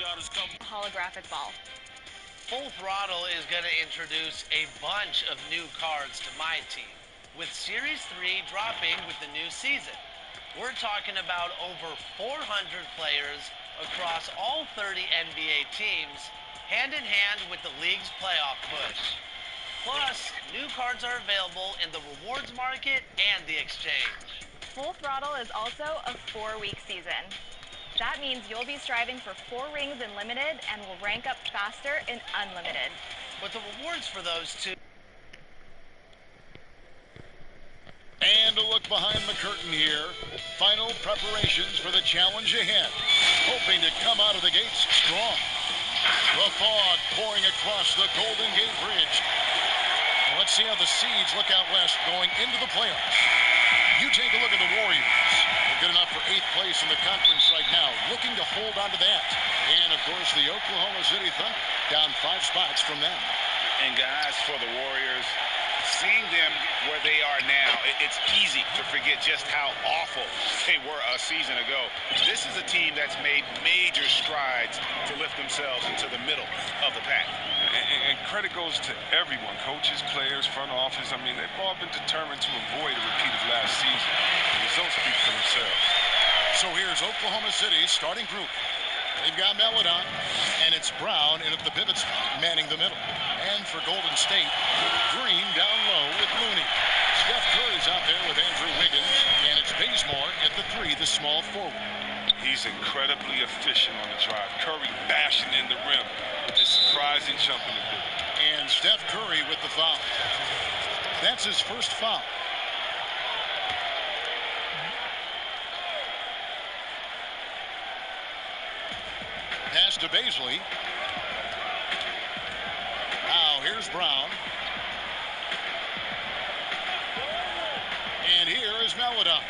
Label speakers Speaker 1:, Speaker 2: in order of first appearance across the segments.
Speaker 1: Holographic ball.
Speaker 2: Full Throttle is going to introduce a bunch of new cards to my team, with Series 3 dropping with the new season. We're talking about over 400 players across all 30 NBA teams, hand in hand with the league's playoff push. Plus, new cards are available in the rewards market and the exchange.
Speaker 1: Full Throttle is also a 4-week season. That means you'll be striving for 4 rings in Limited and will rank up faster in Unlimited.
Speaker 2: With the rewards for those two.
Speaker 3: And a look behind the curtain here. Final preparations for the challenge ahead. Hoping to come out of the gates strong. The fog pouring across the Golden Gate Bridge. Well, let's see how the Seeds look out west going into the playoffs. You take a look at the Warriors. They're good enough for 8th place in the conference right now, looking to hold on to that. And, of course, the Oklahoma City Thunder down 5 spots from them.
Speaker 4: And, guys, for the Warriors, seeing them where they are now, it's easy to forget just how awful they were a season ago. This is a team that's made major strides to lift themselves into the middle of the pack.
Speaker 5: And credit goes to everyone, coaches, players, front office. I mean, they've all been determined to avoid a repeat of last season. The results speak for themselves.
Speaker 3: So here's Oklahoma City's starting group. They've got Melodon, and it's Brown in at the pivot spot, manning the middle. And for Golden State, Green down low with Looney. Steph Curry's out there with Andrew Wiggins, and it's Bazemore at the 3, the small forward.
Speaker 5: He's incredibly efficient on the drive. Curry bashing in the rim with his surprising jumping ability.
Speaker 3: And Steph Curry with the foul. That's his first foul. Pass to Bazley. Now here's Brown. And here is Melodon.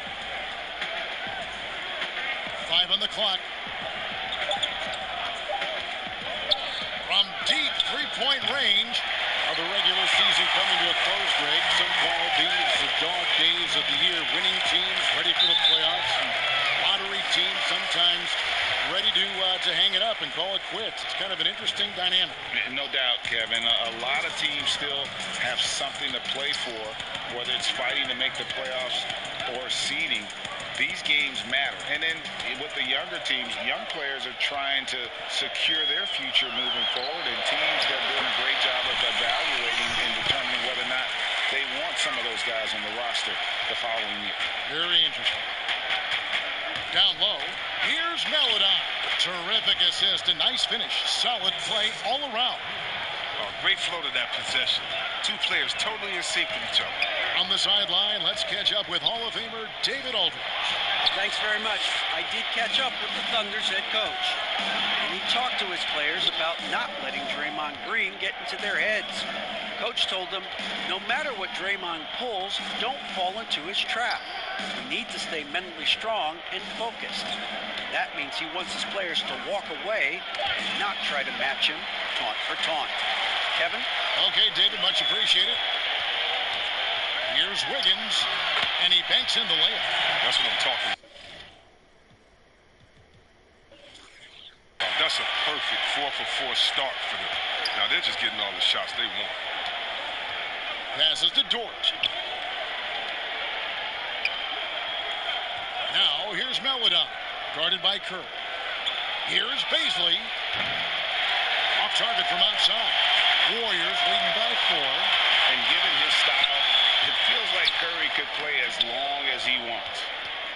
Speaker 3: 5 on the clock. From deep three-point range. The regular season coming to a close, Greg. Some call these the dog days of the year. Winning teams ready for the playoffs. And lottery teams sometimes ready to hang it up and call it quits. It's kind of an interesting dynamic.
Speaker 4: No doubt, Kevin. A lot of teams still have something to play for, whether it's fighting to make the playoffs or seeding. These games matter. And then with the younger teams, young players are trying to secure their future moving forward, and teams that are doing a great job of evaluating and determining whether or not they want some of those guys on the roster the following year.
Speaker 3: Very interesting. Down low, here's Melodon. Terrific assist, a nice finish. Solid play all around.
Speaker 5: Oh, great flow to that possession. 2 players totally in sync with each other.
Speaker 3: On the sideline, let's catch up with Hall of Famer David Aldridge.
Speaker 6: Thanks very much. I did catch up with the Thunder's head coach. And he talked to his players about not letting Draymond Green get into their heads. Coach told them, no matter what Draymond pulls, don't fall into his trap. We need to stay mentally strong and focused. That means he wants his players to walk away and not try to match him taunt for taunt. Kevin?
Speaker 3: Okay, David, much appreciated. Here's Wiggins, and he banks in the layup.
Speaker 5: That's what I'm talking about. That's a perfect 4-for-4 start for them. Now they're just getting all the shots they want.
Speaker 3: Passes to Dort. Now here's Melodon, guarded by Kerr. Here's Bazley. Off target from outside. Warriors leading by 4.
Speaker 4: And given his style, it feels like Curry could play as long as he wants.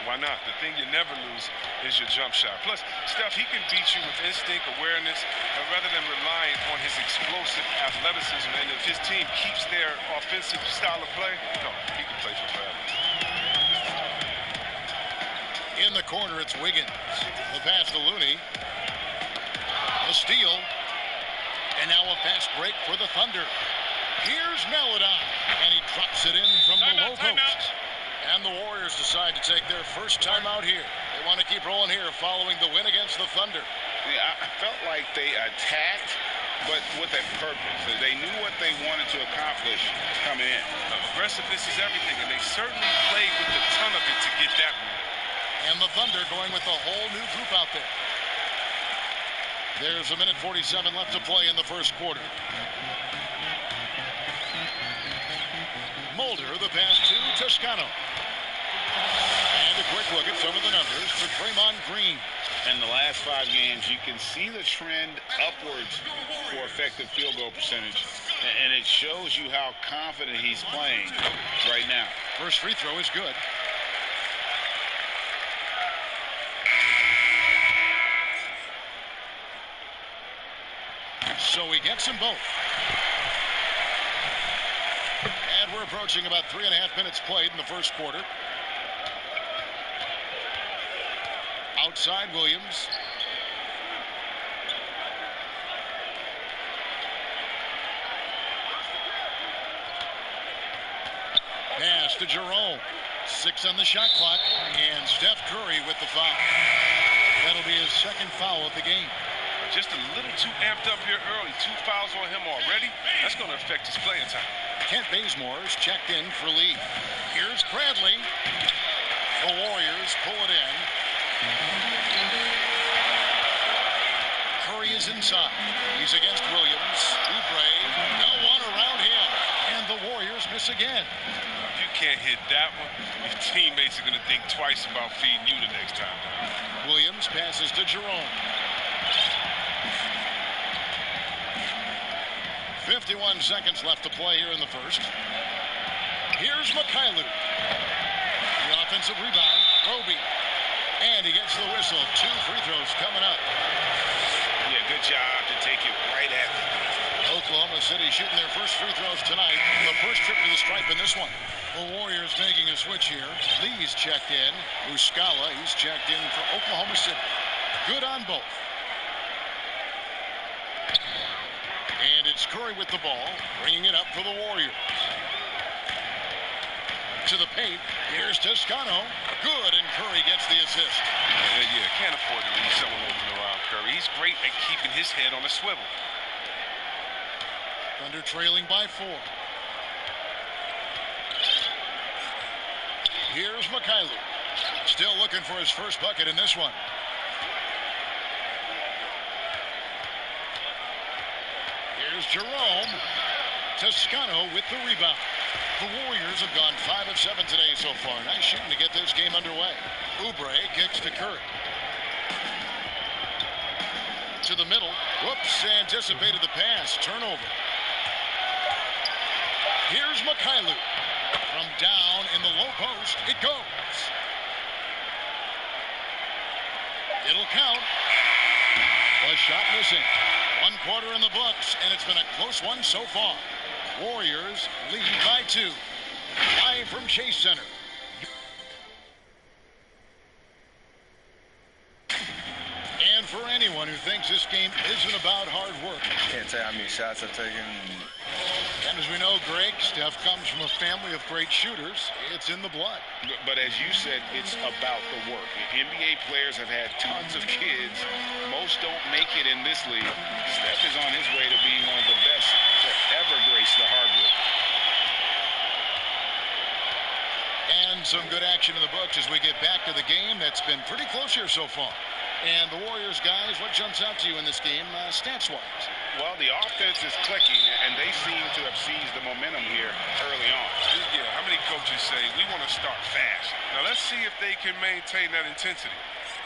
Speaker 5: Why not? The thing you never lose is your jump shot. Plus, Steph, he can beat you with instinct, awareness, rather than relying on his explosive athleticism. And if his team keeps their offensive style of play, no, he can play for forever.
Speaker 3: In the corner, it's Wiggins. The pass to Looney. A steal. And now a fast break for the Thunder. Here's Melodon. And he drops it in from the low post. And the Warriors decide to take their first timeout here. They want to keep rolling here following the win against the Thunder.
Speaker 4: Yeah, I felt like they attacked, but with a purpose. They knew what they wanted to accomplish coming in.
Speaker 5: Aggressiveness is everything, and they certainly played with a ton of it to get that win.
Speaker 3: And the Thunder going with a whole new group out there. There's 1:47 left to play in the first quarter. Mulder, the pass to Toscano. And a quick look at some of the numbers for Draymond Green.
Speaker 4: In the last 5 games, you can see the trend upwards for effective field goal percentage. And it shows you how confident he's playing right now.
Speaker 3: First free throw is good. So he gets them both. And we're approaching about 3.5 minutes played in the first quarter. Outside Williams. Pass to Jerome. 6 on the shot clock. And Steph Curry with the foul. That'll be his second foul of the game.
Speaker 5: Just a little too amped up here early. 2 fouls on him already. That's going to affect his playing time.
Speaker 3: Kent Bazemore is checked in for Lee. Here's Bradley. The Warriors pull it in. Curry is inside. He's against Williams. Oubre. No one around him. And the Warriors miss again.
Speaker 5: If you can't hit that one, your teammates are going to think twice about feeding you the next time.
Speaker 3: Williams passes to Jerome. 51 seconds left to play here in the first. Here's Mikhailuk. The offensive rebound. Roby. And he gets the whistle. 2 free throws coming up.
Speaker 4: Yeah, good job to take it right at them.
Speaker 3: Oklahoma City shooting their first free throws tonight. The first trip to the stripe in this one. The Warriors making a switch here. Lee's checked in. Muscala, he's checked in for Oklahoma City. Good on both. And it's Curry with the ball, bringing it up for the Warriors. To the paint, here's Toscano. Good, and Curry gets the assist.
Speaker 5: Yeah, can't afford to leave someone open around Curry. He's great at keeping his head on a swivel.
Speaker 3: Thunder trailing by 4. Here's Mikhailuk. Still looking for his first bucket in this one. Here's Jerome. Toscano with the rebound. The Warriors have gone 5 of 7 today so far. Nice shooting to get this game underway. Oubre kicks to Curry. To the middle. Whoops, anticipated the pass. Turnover. Here's Mikhailuk. From down in the low post, it goes. It'll count. A shot missing. 1 quarter in the books, and it's been a close one so far. Warriors lead by 2. Live from Chase Center. And for anyone who thinks this game isn't about hard work.
Speaker 7: Can't tell how many shots I've taken.
Speaker 3: And as we know, Greg, Steph comes from a family of great shooters. It's in the blood.
Speaker 4: But as you said, it's about the work. NBA players have had tons of kids. Most don't make it in this league. Steph is on his way to being one of the best to ever grace the hardwood.
Speaker 3: And some good action in the books as we get back to the game that's been pretty close here so far. And the Warriors, guys, what jumps out to you in this game, stats-wise?
Speaker 4: Well, the offense is clicking, and they seem to have seized the momentum here early on.
Speaker 5: Yeah, how many coaches say, we want to start fast? Now, let's see if they can maintain that intensity.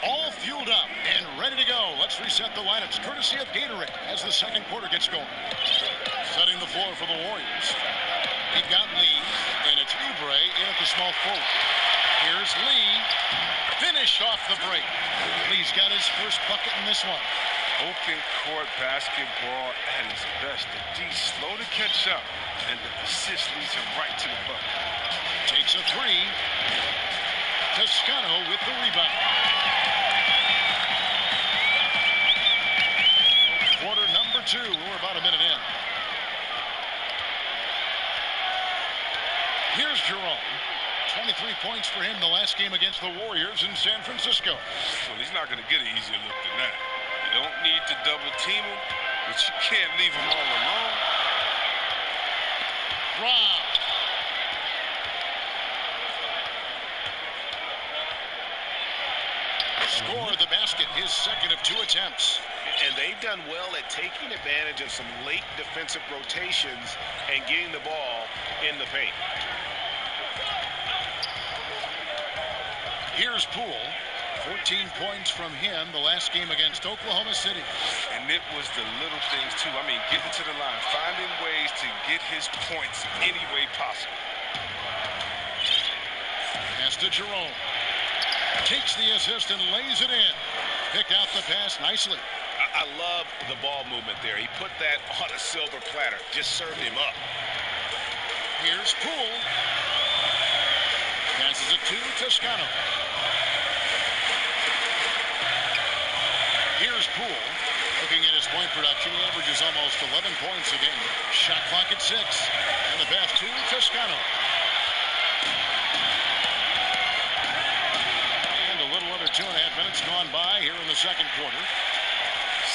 Speaker 3: All fueled up and ready to go. Let's reset the lineups, courtesy of Gatorade, as the second quarter gets going. Setting the floor for the Warriors. They've got Lee, and it's Oubre in at the small forward. Here's Lee. Finished off the break. Lee's got his first bucket in this one.
Speaker 5: Open court basketball at its best. The D slow to catch up, and the assist leads him right to the bucket.
Speaker 3: Takes a 3. Toscano with the rebound. Quarter number 2. We're about a minute in. Here's Jerome. 23 points for him the last game against the Warriors in San Francisco.
Speaker 5: Well, he's not going to get an easier look than that. You don't need to double team him, but you can't leave him all alone.
Speaker 3: Rob. Scored the basket, his second of 2 attempts.
Speaker 4: And they've done well at taking advantage of some late defensive rotations and getting the ball in the paint.
Speaker 3: Here's Poole. 14 points from him the last game against Oklahoma City.
Speaker 5: And it was the little things, too. I mean, getting to the line, finding ways to get his points any way possible.
Speaker 3: Pass to Jerome. Takes the assist and lays it in. Picked out the pass nicely.
Speaker 4: I love the ball movement there. He put that on a silver platter. Just served him up.
Speaker 3: Here's Poole. Passes it to Toscano. Here's Poole. Looking at his point production, he averages almost 11 points a game. Shot clock at 6. And the pass to Toscano. And a little under 2.5 minutes gone by here in the second quarter.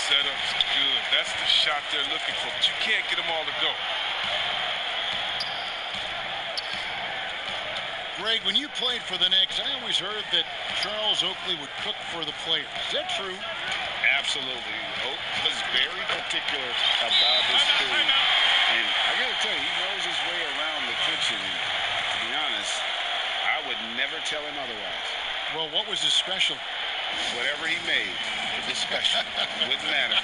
Speaker 5: Setup's good. That's the shot they're looking for, but you can't get them all to go.
Speaker 3: Greg, when you played for the Knicks, I always heard that Charles Oakley would cook for the players. Is that true?
Speaker 4: Absolutely. Oak was very particular about his food. And I got to tell you, he knows his way around the kitchen. And to be honest, I would never tell him otherwise.
Speaker 3: Well, what was his special?
Speaker 4: Whatever he made, it was special. Wouldn't matter.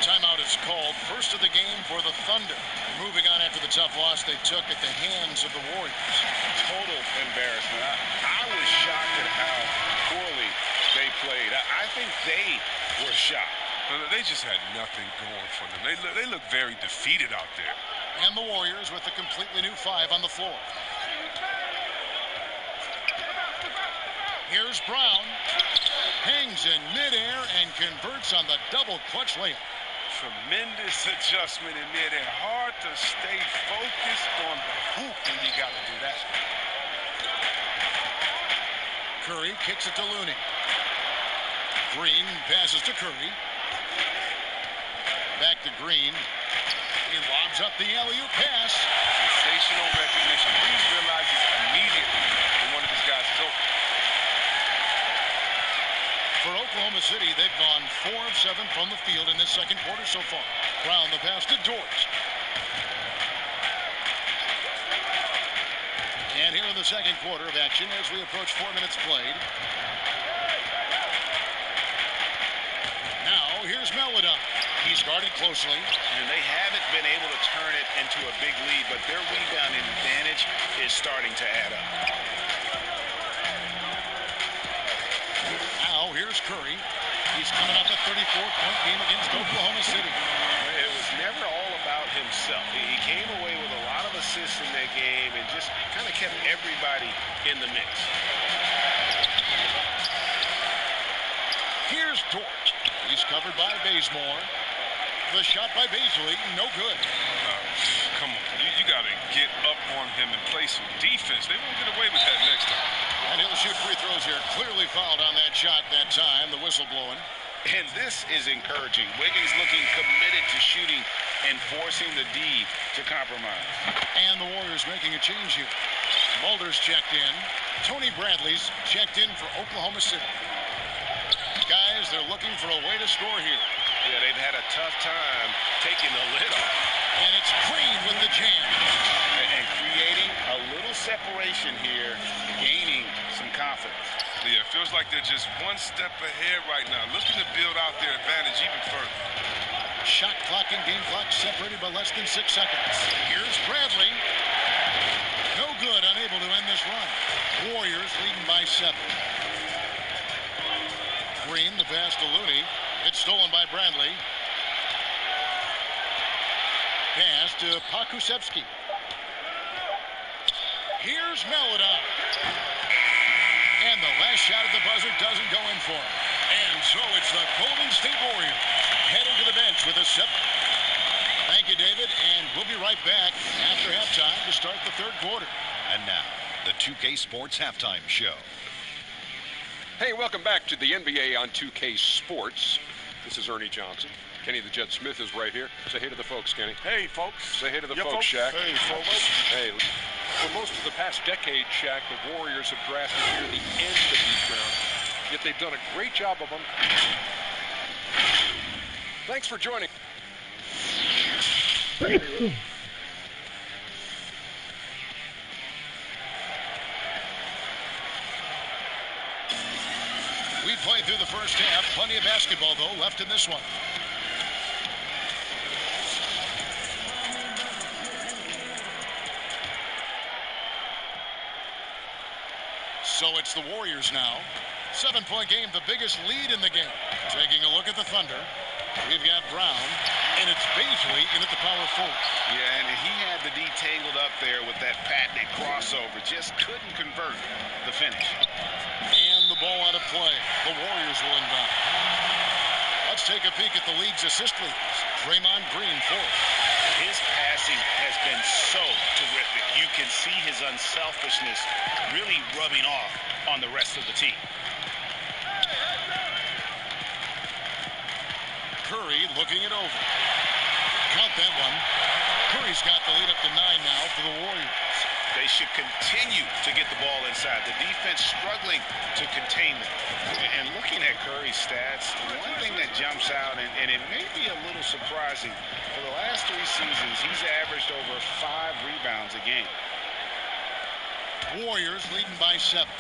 Speaker 3: Timeout is called. First of the game for the Thunder. Moving on after the tough loss they took at the hands of the Warriors.
Speaker 4: Total embarrassment. I was shocked at how poorly they played. I think they were shocked.
Speaker 5: They just had nothing going for them. They look very defeated out there.
Speaker 3: And the Warriors with a completely new 5 on the floor. Here's Brown. Hangs in midair and converts on the double clutch layup.
Speaker 5: Tremendous adjustment in midair. Hard to stay focused on the hoop when you got to do that.
Speaker 3: Curry kicks it to Looney. Green passes to Curry. Back to Green. He lobs up the alley-oop pass.
Speaker 5: Sensational recognition. Green realizes immediately when one of his guys is open.
Speaker 3: For Oklahoma City, they've gone 4 of 7 from the field in this second quarter so far. Brown the pass to Dort. And here in the second quarter of action as we approach 4 minutes played. Now here's Meledon. He's guarded closely.
Speaker 4: And they haven't been able to turn it into a big lead, but their rebounding advantage is starting to add up.
Speaker 3: Now here's Curry. He's coming up a 34-point game against Oklahoma City.
Speaker 4: It was never all about himself. He came away with a lot of assists in that game and just kind of kept everybody in the mix.
Speaker 3: Here's Dort. He's covered by Bazemore. The shot by Bazley, no good.
Speaker 5: Come on, you got to get up on him and play some defense. They won't get away with that next time.
Speaker 3: And he'll shoot free throws here. Clearly fouled on that shot that time. The whistle blowing.
Speaker 4: And this is encouraging. Wiggins looking committed to shooting and forcing the D to compromise.
Speaker 3: And the Warriors making a change here. Mulder's checked in. Tony Bradley's checked in for Oklahoma City. Guys, they're looking for a way to score here.
Speaker 4: Yeah, they've had a tough time taking the lid off.
Speaker 3: And it's Green with the jam.
Speaker 4: And creating a little separation here, gaining some confidence.
Speaker 5: Yeah, it feels like they're just one step ahead right now, looking to build out their advantage even further.
Speaker 3: Shot clock and game clock separated by less than 6 seconds. Here's Bradley. No good, unable to end this run. Warriors leading by 7. Green, the pass to Looney. It's stolen by Bradley. Pass to Pokusevski. Here's Meledon. And the last shot at the buzzer doesn't go in for him. And so it's the Golden State Warriors heading to the bench with a sip. Thank you, David, and we'll be right back after halftime to start the third quarter.
Speaker 8: And now, the 2K Sports Halftime Show.
Speaker 9: Hey, welcome back to the NBA on 2K Sports. This is Ernie Johnson. Kenny the Jet Smith is right here. Say hey to the folks, Kenny.
Speaker 5: Hey, folks.
Speaker 9: Say hey to the folks, Shaq.
Speaker 5: Hey, folks.
Speaker 9: Hey, for most of the past decade, Shaq, the Warriors have drafted near the end of these rounds. Yet they've done a great job of them. Thanks for joining.
Speaker 3: We played through the first half. Plenty of basketball, though, left in this one. So it's the Warriors now. 7-point game, the biggest lead in the game. Taking a look at the Thunder. We've got Brown, and it's Baisley in at the power forward.
Speaker 4: Yeah, and he had the D tangled up there with that patented crossover. Just couldn't convert the finish.
Speaker 3: And the ball out of play. The Warriors will inbound. Let's take a peek at the league's assist leaders. Draymond Green, fourth.
Speaker 4: His passing has been so terrific. You can see his unselfishness really rubbing off on the rest of the team.
Speaker 3: Curry looking it over. Count that one. Curry's got the lead up to 9 now for the Warriors.
Speaker 4: They should continue to get the ball inside. The defense struggling to contain them. And looking at Curry's stats, one thing that jumps out, and it may be a little surprising, for the last 3 seasons, he's averaged over 5 rebounds a game.
Speaker 3: Warriors leading by 7.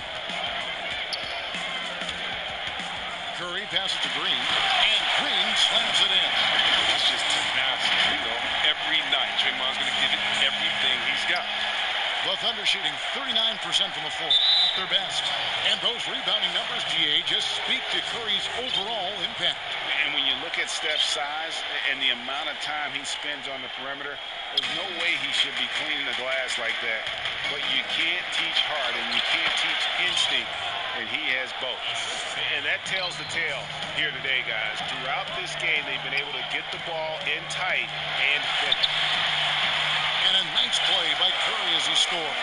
Speaker 3: Curry passes to Green, and Green slams it in.
Speaker 5: That's just tenacity, every night. Draymond's going to give it everything he's got.
Speaker 3: The Thunder shooting 39% from the floor, at their best. And those rebounding numbers, GA, just speak to Curry's overall impact.
Speaker 4: And when you look at Steph's size and the amount of time he spends on the perimeter, there's no way he should be cleaning the glass like that. But you can't teach heart and you can't teach instinct, and he has both. And that tells the tale here today, guys. Throughout this game, they've been able to get the ball in tight and finish.
Speaker 3: And a nice play by Curry as he scores.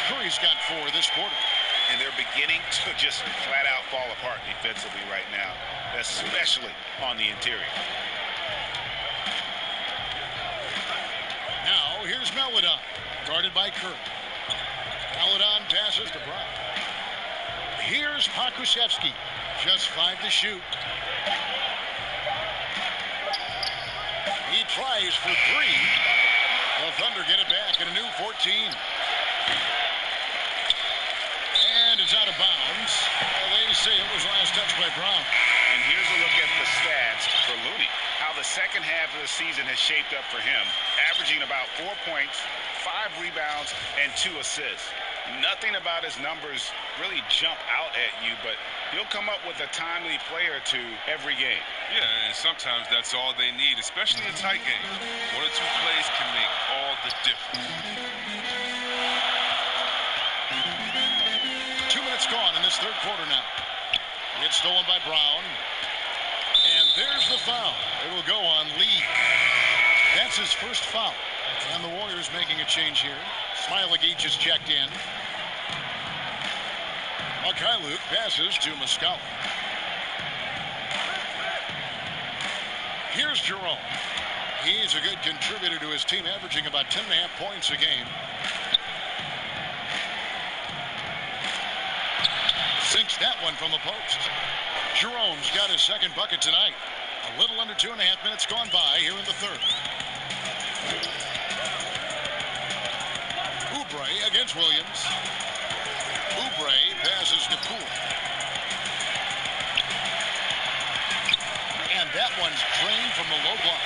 Speaker 3: Curry's got 4 this quarter.
Speaker 4: And they're beginning to just flat out fall apart defensively right now, especially on the interior.
Speaker 3: Now here's Maledon, guarded by Curry. Maledon passes to Brown. Here's Pokusevski, just 5 to shoot. He tries for 3. The Thunder get it back in a new 14. And it's out of bounds. They say it was last touched by Brown.
Speaker 4: And here's a look at the stats for Looney. How the second half of the season has shaped up for him. Averaging about 4 points, 5 rebounds, and 2 assists. Nothing about his numbers really jump out at you, but he'll come up with a timely play or 2 every game.
Speaker 5: Yeah, and sometimes that's all they need, especially in tight games. 1 or 2 plays can make all the difference.
Speaker 3: 2 minutes gone in this third quarter now. It's stolen by Brown. And there's the foul. It will go on Lee. That's his first foul. And the Warriors making a change here. Smiley just checked in. Mykhailiuk passes to Muscala. Here's Jerome. He's a good contributor to his team, averaging about 10.5 points a game. Sinks that one from the post. Jerome's got his second bucket tonight. A little under 2.5 minutes gone by here in the third. Oubre against Williams. Oubre passes to Poole. And that one's drained from the low block.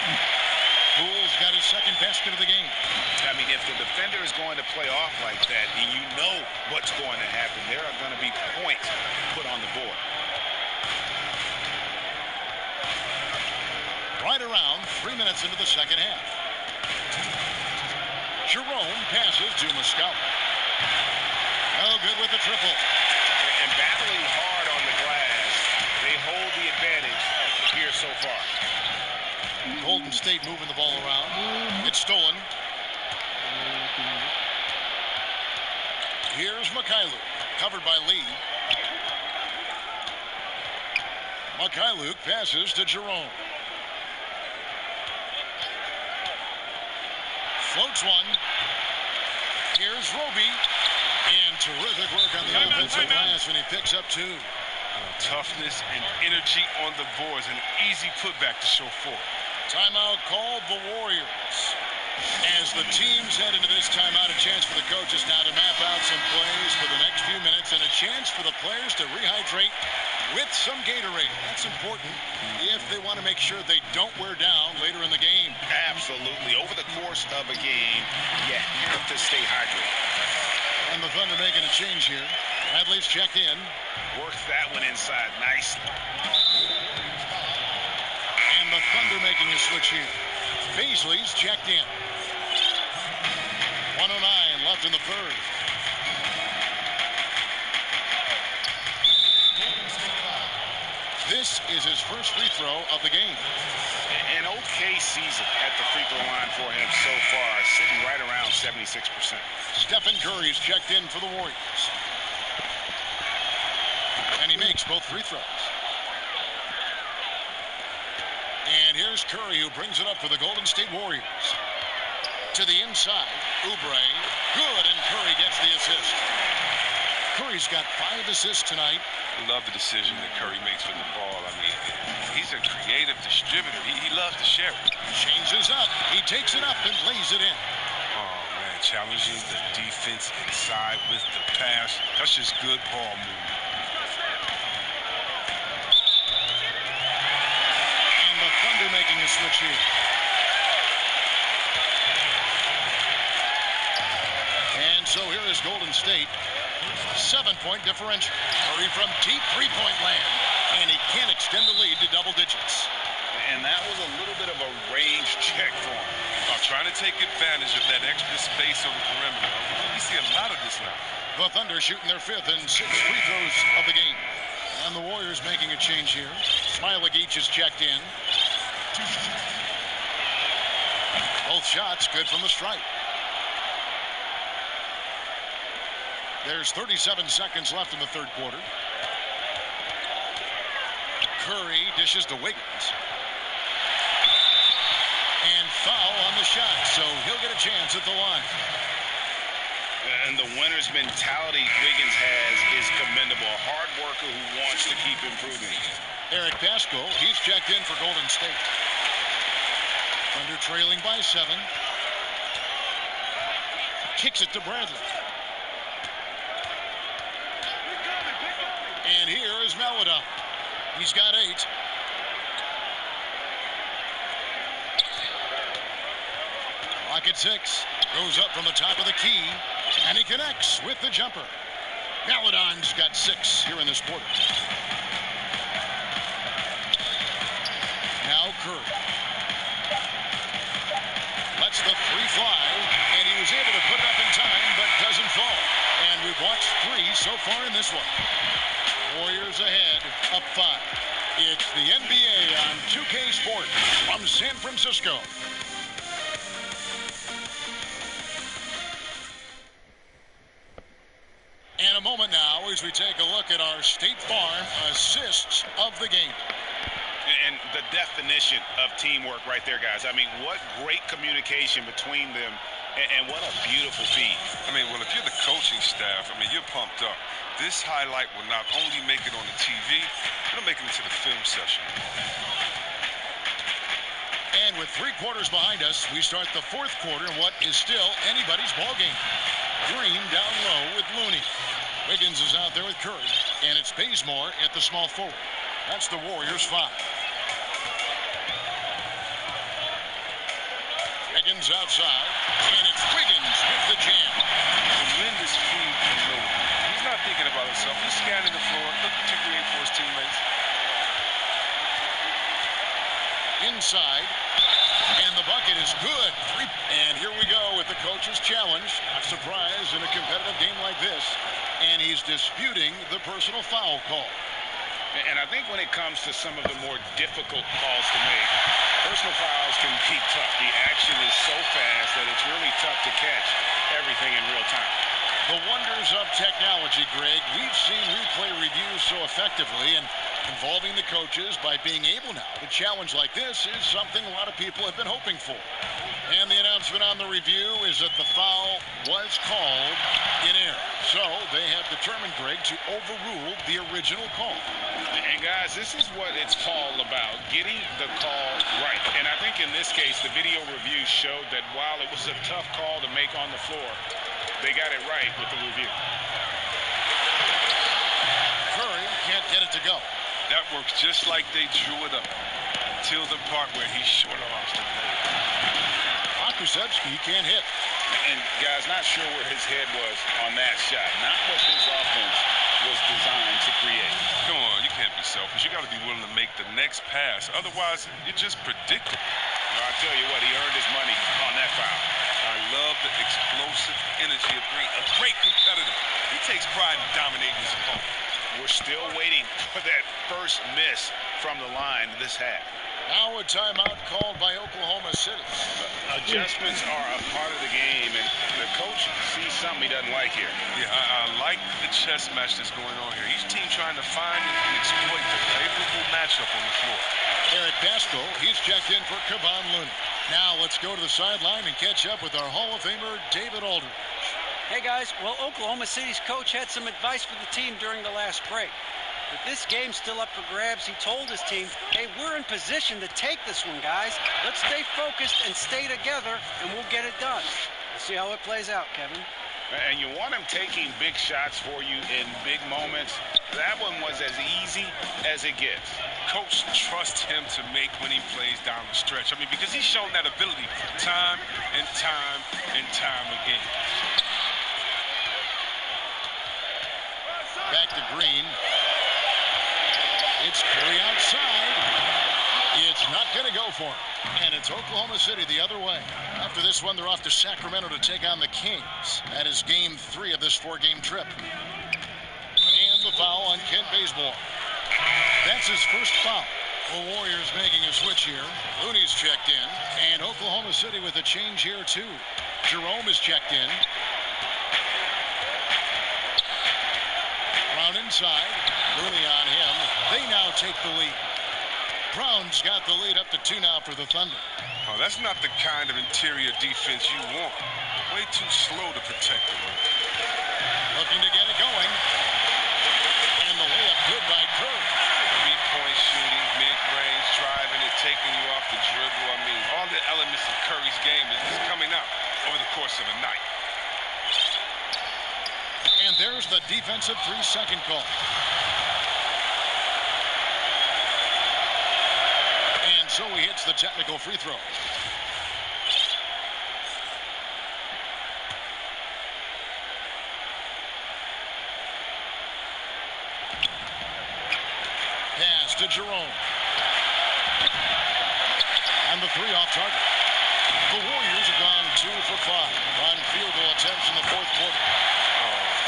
Speaker 3: Poole's got his second basket of the game.
Speaker 4: I mean, if the defender is going to play off like that, and you know what's going to happen, there are going to be points put on the board.
Speaker 3: Right around 3 minutes into the second half. Jerome passes to Muscala. Oh, good with the triple.
Speaker 4: And battling hard on the glass, they hold the advantage here so far.
Speaker 3: Golden State moving the ball around. It's stolen. Here's Mykhailiuk, covered by Lee. Mykhailiuk passes to Jerome. Floats one. Here's Roby. And terrific work on the offensive glass, and he picks up 2.
Speaker 5: Toughness and energy on the boards. An easy putback to show forward.
Speaker 3: Timeout called the Warriors. As the teams head into this timeout, a chance for the coaches now to map out some plays for the next few minutes and a chance for the players to rehydrate with some Gatorade. That's important if they want to make sure they don't wear down later in the game.
Speaker 4: Absolutely. Over the course of a game, you have to stay hydrated.
Speaker 3: And the Thunder making a change here. Bradley's checked in.
Speaker 4: Works that one inside nicely.
Speaker 3: And the Thunder making a switch here. Beasley's checked in. 1:09 left in the third. This is his first free throw of the game.
Speaker 4: An okay season at the free throw line for him so far, sitting right around 76%.
Speaker 3: Stephen Curry's checked in for the Warriors. And he makes both free throws. And here's Curry, who brings it up for the Golden State Warriors. To the inside, Oubre. Good, and Curry gets the assist. Curry's got 5 assists tonight.
Speaker 5: I love the decision that Curry makes for the ball. I mean, he's a creative distributor. He loves to share it.
Speaker 3: Changes up. He takes it up and lays it in.
Speaker 5: Oh, man, challenging the defense inside with the pass. That's just good ball movement.
Speaker 3: And the Thunder making a switch here. And so here is Golden State. 7-point differential. Curry from deep three-point land. And he can't extend the lead to double digits.
Speaker 4: And that was a little bit of a range check for him.
Speaker 5: Trying to take advantage of that extra space on the perimeter. We see a lot of this now.
Speaker 3: The Thunder shooting their 5th and 6th free throws of the game. And the Warriors making a change here. Smailagic is checked in. Both shots good from the stripe. There's 37 seconds left in the third quarter. Curry dishes to Wiggins. And foul on the shot, so he'll get a chance at the line.
Speaker 4: And the winner's mentality Wiggins has is commendable. A hard worker who wants to keep improving.
Speaker 3: Eric Paschall, he's checked in for Golden State. Thunder trailing by 7. Kicks it to Bradley. And here is Melodon. He's got 8. Clock at 6. Goes up from the top of the key. And he connects with the jumper. Melodon's got 6 here in this quarter. Now Curry. Lets the 3 fly. And he was able to put it up in time, but doesn't fall. And we've watched 3 so far in this one. Warriors ahead, up 5. It's the NBA on 2K Sports from San Francisco. And a moment now as we take a look at our State Farm assists of the game.
Speaker 4: And the definition of teamwork right there, guys. I mean, what great communication between them, and what a beautiful feed.
Speaker 5: I mean, well, if you're the coaching staff, I mean, you're pumped up. This highlight will not only make it on the TV, it'll make it into the film session.
Speaker 3: And with 3 quarters behind us, we start the 4th quarter in what is still anybody's ballgame. Green down low with Looney. Wiggins is out there with Curry. And it's Bazemore at the small forward. That's the Warriors' 5. Wiggins outside. And it's Wiggins with the jam.
Speaker 5: Tremendous feed from Looney. He's not thinking about himself. He's scanning the floor, looking to create for his teammates.
Speaker 3: Inside. And the bucket is good. And here we go with the coach's challenge. Not surprised in a competitive game like this. And he's disputing the personal foul call.
Speaker 4: And I think when it comes to some of the more difficult calls to make, personal fouls can be tough. The action is so fast that it's really tough to catch everything in real time.
Speaker 3: The wonders of technology, Greg. We've seen replay reviews so effectively, and involving the coaches by being able now to challenge like this is something a lot of people have been hoping for. And the announcement on the review is that the foul was called in error. So they have determined, Greg, to overrule the original call.
Speaker 4: And guys, this is what it's all about, getting the call right. And I think in this case, the video review showed that while it was a tough call to make on the floor, they got it right with the review.
Speaker 3: Curry can't get it to go.
Speaker 5: That works just like they drew it up until the part where he short arms the play.
Speaker 3: Pokusevski can't hit.
Speaker 4: And guys, not sure where his head was on that shot. Not what his offense was designed to create.
Speaker 5: Come on, you can't be selfish. You got to be willing to make the next pass. Otherwise, you're just predictable.
Speaker 4: No, I tell you what, he earned his money on that foul.
Speaker 5: I love the explosive energy of Green. A great competitor. He takes pride in dominating his opponent.
Speaker 4: We're still waiting for that first miss from the line this half.
Speaker 3: Now a timeout called by Oklahoma City.
Speaker 4: Adjustments are a part of the game, and the coach sees something he doesn't like here.
Speaker 5: Yeah, I like the chess match that's going on here. Each team trying to find and exploit the favorable matchup on the floor.
Speaker 3: Eric Pascal, he's checked in for Kevon Looney. Now let's go to the sideline and catch up with our Hall of Famer, David Aldridge.
Speaker 6: Hey guys, well, Oklahoma City's coach had some advice for the team during the last break. With this game still up for grabs, he told his team, hey, we're in position to take this one, guys. Let's stay focused and stay together, and we'll get it done. We'll see how it plays out, Kevin.
Speaker 4: And you want him taking big shots for you in big moments. That one was as easy as it gets.
Speaker 5: Coach trusts him to make when he plays down the stretch. I mean, because he's shown that ability time and time and time again.
Speaker 3: Back to Green. It's Curry outside. It's not going to go for him. And it's Oklahoma City the other way. After this one, they're off to Sacramento to take on the Kings. That is game 3 of this 4-game trip. And the foul on Kent Bazemore. That's his first foul. The Warriors making a switch here. Looney's checked in. And Oklahoma City with a change here, too. Jerome is checked in. Brown inside. Looney on him. They now take the lead. Brown's got the lead up to 2 now for the Thunder.
Speaker 5: Oh, that's not the kind of interior defense you want. Way too slow to protect the rim.
Speaker 3: Looking to get it going. And the layup good by Curry.
Speaker 5: 3-point shooting, mid-range, driving it, taking you off the dribble. I mean, all the elements of Curry's game is coming out over the course of a night.
Speaker 3: And there's the defensive 3-second call. And so he hits the technical free throw. Pass to Jerome. And the 3 off target. The Warriors have gone 2 for 5 on field goal attempts in the 4th quarter.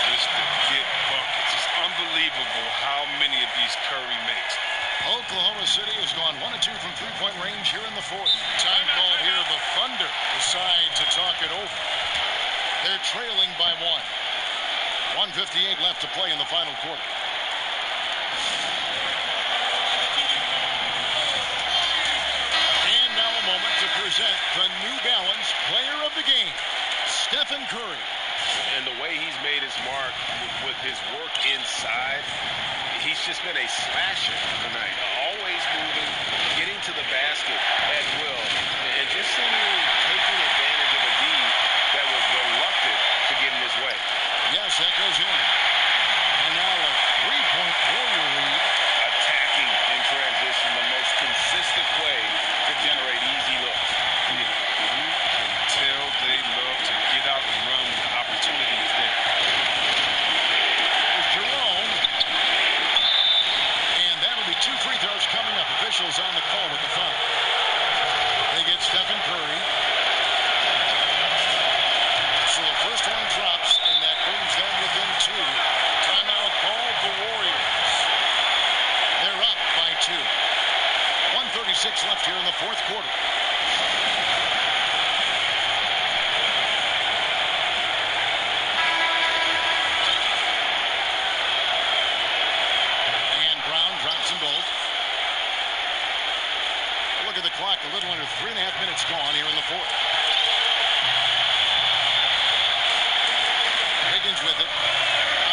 Speaker 5: Just to get buckets. It's unbelievable how many of these Curry makes.
Speaker 3: Oklahoma City has gone 1 of 2 from 3-point range here in the 4th. Time call here. The Thunder decide to talk it over. They're trailing by 1. 1:58 left to play in the final quarter. And now a moment to present the New Balance Player of the Game, Stephen Curry.
Speaker 4: And the way he's made his mark with his work inside, he's just been a slasher tonight. Always moving, getting to the basket at will, and just seemingly taking advantage of a D that was reluctant to get in his way.
Speaker 3: Yes, that goes in. And now a 3-point Warrior lead.
Speaker 4: Attacking in transition, the most consistent way to generate easy looks.
Speaker 5: You can tell they love to get out and run when the opportunity is there.
Speaker 3: There's Jerome. And that'll be 2 free throws coming up. Officials on the call with the foul. They get Stephen Curry. So the first one drops, and that brings them within 2. Timeout called the Warriors. They're up by 2. 1:36 left here in the 4th quarter. And Brown drops them both. Look at the clock, a little under 3.5 minutes gone here in the 4th. Wiggins with it.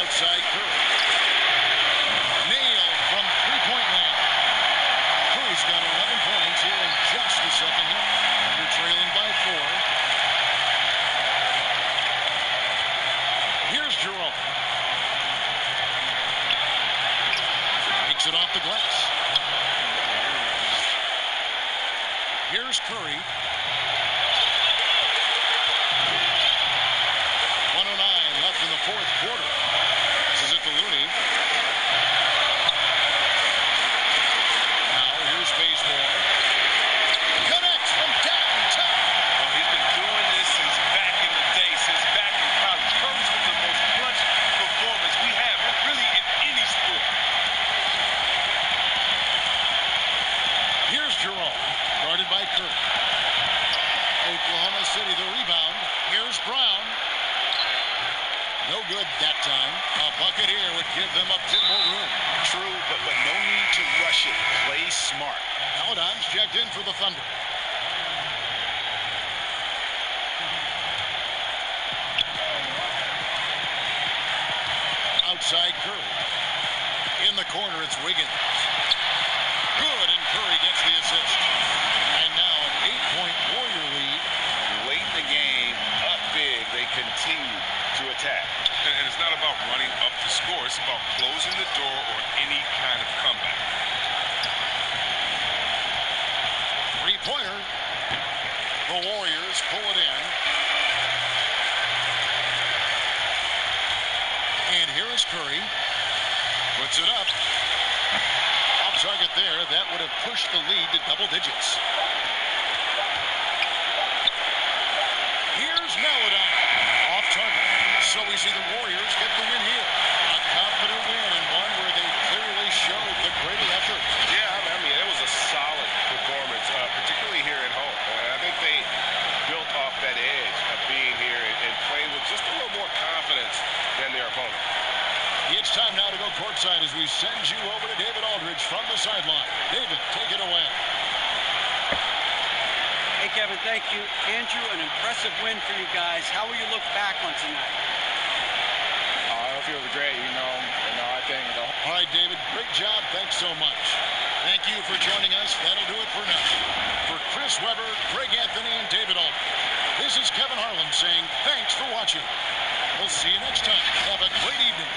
Speaker 3: Outside Curry. Nailed from three-point land. Curry's got 11 points here in just the second half. They're trailing by 4. Here's Jerome. Takes it off the glass. Here's Curry. 109 left in the fourth quarter. This is it to Looney. Now here's Bazemore. Connects from downtown.
Speaker 5: Well, he's been doing this since back in the day, since back in college. Curry's one of the most clutch performers we have, really in any sport.
Speaker 3: Here's Jerome, guarded by Curry. Oklahoma City the rebound. Here's Brown. No good that time. A bucket here would give them a bit more room.
Speaker 4: True, but no need to rush it. Play smart.
Speaker 3: Paladon's checked in for the Thunder. Outside Curry. In the corner, it's Wiggins. Good, and Curry gets the assist. And now an 8-point Warrior lead.
Speaker 4: Late in the game, up big, they continue to attack.
Speaker 5: And it's not about running up the score. It's about closing the door on any kind of comeback.
Speaker 3: Three-pointer. The Warriors pull it in. And here is Curry. Puts it up. Off target there. That would have pushed the lead to double digits. Here's Paladon. Off target. So we see the Warriors get the win here. A confident win and one where they clearly showed the greater effort.
Speaker 4: Yeah, I mean, it was a solid performance, particularly here at home. I think they built off that edge of being here and playing with just a little more confidence than their opponent.
Speaker 3: It's time now to go courtside as we send you over to David Aldridge from the sideline. David, take it away.
Speaker 6: Hey, Kevin, thank you. Andrew, an impressive win for you guys. How will you look back on tonight?
Speaker 7: I feel great, I think.
Speaker 3: All right, David, great job. Thanks so much. Thank you for joining us. That'll do it for now. For Chris Webber, Greg Anthony, and David Aldridge, this is Kevin Harlan saying thanks for watching. We'll see you next time. Have a great evening.